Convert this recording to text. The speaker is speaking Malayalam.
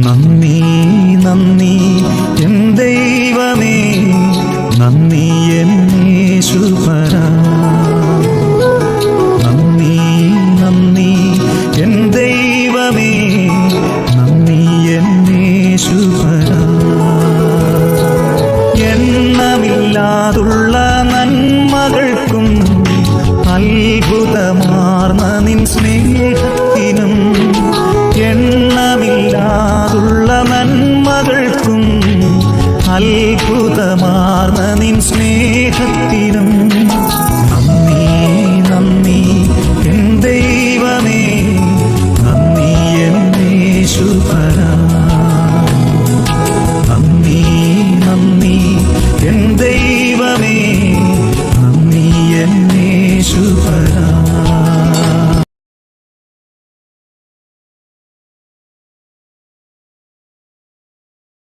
നന്ദി നന്ദി എൻ ദൈവമേ, നന്ദി എൻ യേശുപരാ. നന്ദി നന്ദി എൻ ദൈവമേ, നന്ദി എൻ യേശുപരാ. എണ്ണമില്ലാതുള്ള നന്മകൾക്കും അത്ഭുതമാർന്ന നിൻ സ്നേഹത്തിനും, എണ്ണമില്ലാതുള്ള നന്മകൾക്കും അത്ഭുതമാർന്ന നിൻ സ്നേഹത്തിനും